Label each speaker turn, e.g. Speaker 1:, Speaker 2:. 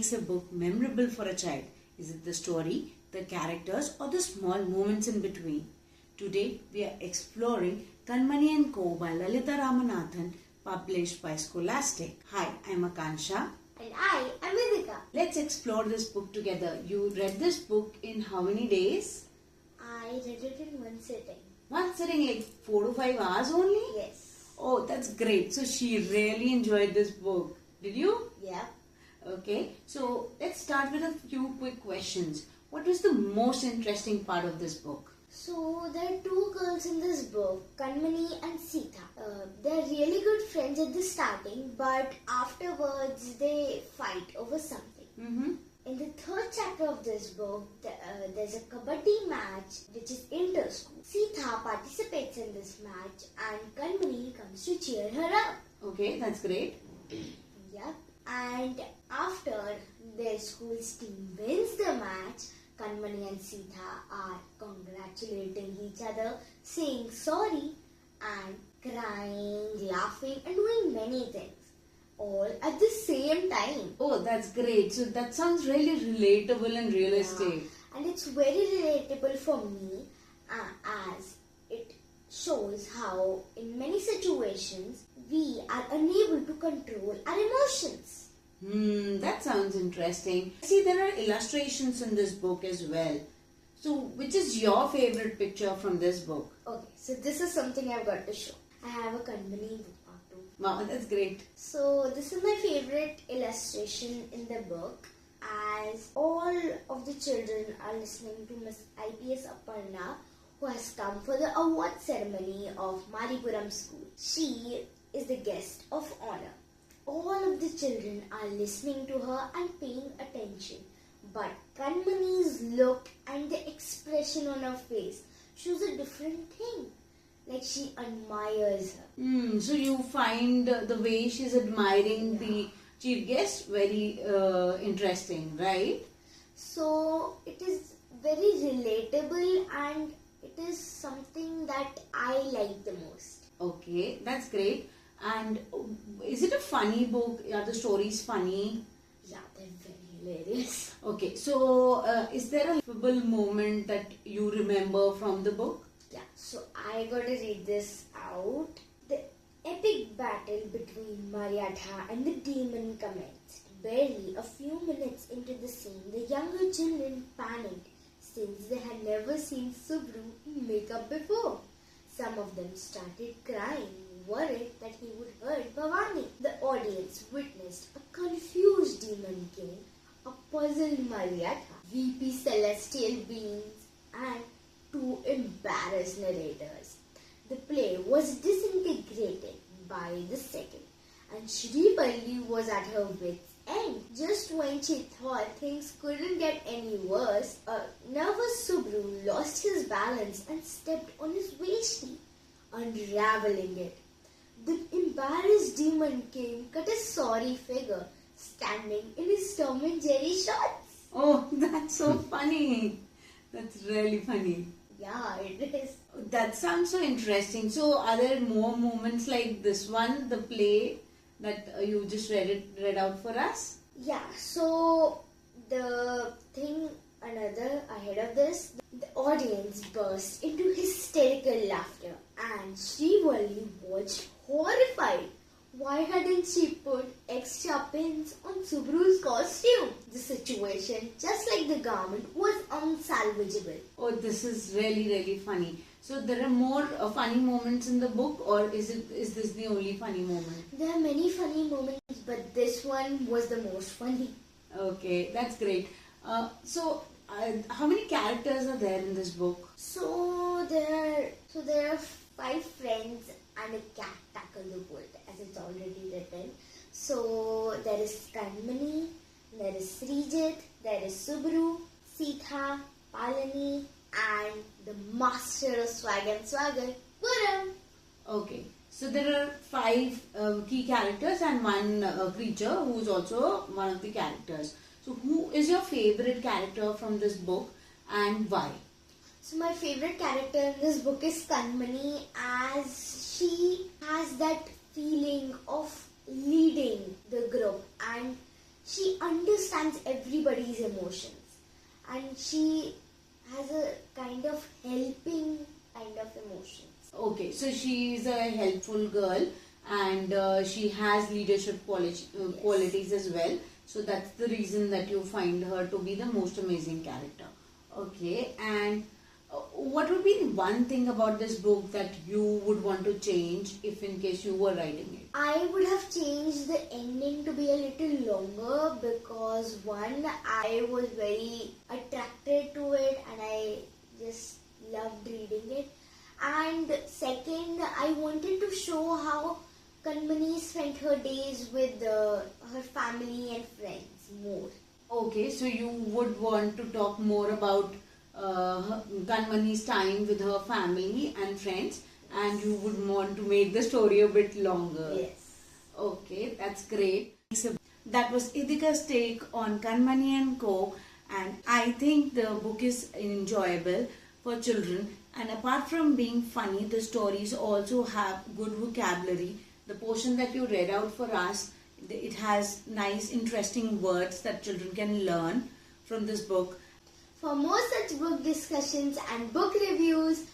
Speaker 1: Makes a book memorable for a child? Is it the story, the characters, or the small moments in between? Today we are exploring Kanmani and Co by Lalitha Ramanathan, published by Scholastic. Hi, I'm Akancha.
Speaker 2: And I am Idika.
Speaker 1: Let's explore this book together. You read this book in how many days?
Speaker 2: I read it in one sitting.
Speaker 1: One sitting, like 4 to 5 hours only?
Speaker 2: Yes.
Speaker 1: Oh, that's great. So she really enjoyed this book. Did you?
Speaker 2: Yeah.
Speaker 1: Okay, so let's start with a few quick questions. What was the most interesting part of this book?
Speaker 2: So there are two girls in this book, Kanmani and Sita. They're really good friends at the starting, but afterwards they fight over something. In the third chapter of this book, there's a kabaddi match which is inter-school. Sita participates in this match and Kanmani comes to cheer her up.
Speaker 1: Okay, that's great.
Speaker 2: Yeah. And after their school's team wins the match, Kanmani and Sita are congratulating each other, saying sorry and crying, laughing and doing many things. All at the same time.
Speaker 1: Oh, that's great. So that sounds really relatable and realistic.
Speaker 2: Yeah. And it's very relatable for me as it shows how in many situations we are unable to control our emotions.
Speaker 1: That sounds interesting. See, there are illustrations in this book as well. So, which is your favorite picture from this book?
Speaker 2: Okay, so this is something I've got to show. I have a Kanmani bookmark too.
Speaker 1: Wow, that's great.
Speaker 2: So, this is my favorite illustration in the book, as all of the children are listening to Miss IPS Aparna, who has come for the award ceremony of Maaripuram school. She is the guest of honor. All of the children are listening to her and paying attention. But Kanmani's look and the expression on her face shows a different thing. Like she admires her.
Speaker 1: So you find the way she's admiring the chief guest very interesting, right?
Speaker 2: So it is very relatable and it is something that I like the most.
Speaker 1: Okay, that's great. And is it a funny book? Are the stories funny?
Speaker 2: Yeah, they're very hilarious.
Speaker 1: Okay, so is there a memorable moment that you remember from the book?
Speaker 2: Yeah, so I got to read this out. The epic battle between Maryatha and the demon commenced. Barely a few minutes into the scene, the younger children panicked since they had never seen Subru in makeup before. Some of them started crying, worried that he would hurt Bhavani. The audience witnessed a confused demon king, a puzzled Maryatha, weepy celestial beings, and two embarrassed narrators. The play was disintegrated by the second, and Tripathi was at her wit's end. Just when she thought things couldn't get any worse, a nervous Subru lost his balance and stepped on his waistee, unraveling it. The embarrassed demon king cut a sorry figure, standing in his Tom and Jerry shorts.
Speaker 1: Oh, that's so funny. That's really funny.
Speaker 2: Yeah, it is.
Speaker 1: That sounds so interesting. So, are there more moments like this one, the play that you just read out for us?
Speaker 2: Yeah, so the thing another ahead of this, the audience burst into hysterical laughter and Srivalli watched horrified. Why hadn't she put extra pins on Subru's costume? The situation, just like the garment, was unsalvageable.
Speaker 1: Oh, this is really funny. So there are more funny moments in the book, or is this the only funny moment?
Speaker 2: There are many funny moments, but this one was the most funny.
Speaker 1: Okay, that's great. So how many characters are there in this book?
Speaker 2: So there are 5 friends and a cat tackle the world, as it's already written. So there is Kanmani, there is Srijit, there is Subru, Sita, Palani, and the master of swag and swagger, Puram.
Speaker 1: Okay, so there are 5 key characters and one creature who is also one of the characters. So who is your favorite character from this book and why?
Speaker 2: So my favorite character in this book is Kanmani, as she has that feeling of leading the group and she understands everybody's emotions and she has a kind of helping kind of emotions.
Speaker 1: Okay, so she is a helpful girl and she has leadership qualities as well. So that's the reason that you find her to be the most amazing character. Okay, and what would be one thing about this book that you would want to change if in case you were writing it?
Speaker 2: I would have changed the ending to be a little longer because one, I was very attracted to it and I just loved reading it. And second, I wanted to show how Kanmani spent her days with her family and friends more.
Speaker 1: Okay, so you would want to talk more about Kanmani's time with her family and friends, and you would want to make the story a bit longer.
Speaker 2: Yes.
Speaker 1: Okay, that's great. So that was Idika's take on Kanmani and Co. And I think the book is enjoyable for children. And apart from being funny, the stories also have good vocabulary. The portion that you read out for us, it has nice, interesting words that children can learn from this book.
Speaker 2: For more such book discussions and book reviews,